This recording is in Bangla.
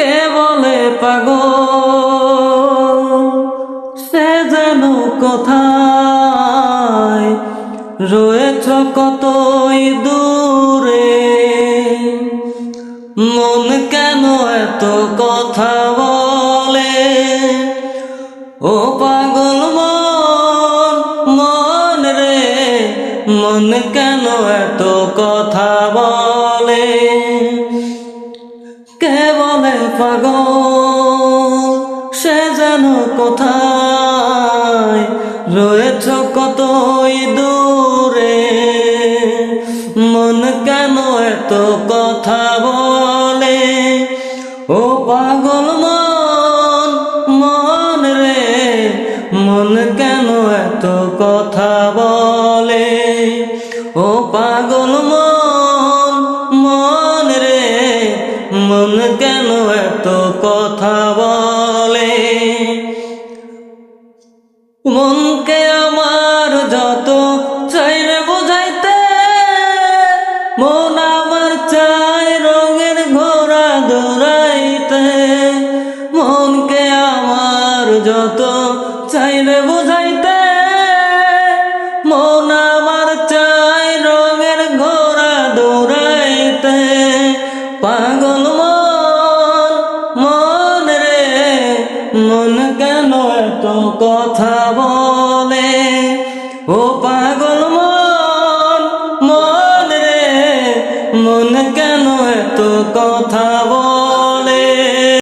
কে বলে পাগল সে যেন কোথায় রয়েছ কতই দূরে। মন কেন এত কথা বলে ও পাগল মন, মন রে মন কেন এত কথা বলে। কে বলে পাগল সে যেন কোথায় রয়েছ কতই দূরে। মন কেন এত কথা বলে ও পাগল মন, মন রে মন কেন এত কথা বলে ও পাগল মন, মন রে মন কেন এত কথা বলে। মনকে আমার যত চাইরে বোঝাইতে, মন আমার চাই রঙের ঘোড়া দৌড়াইতে। মনকে আমার যত চাইরে বোঝাইতে, মন আমার চাই রঙের ঘোড়া দৌড়াইতে। পাগল মন, মন রে মন কেন এত কথা বলে ও পাগল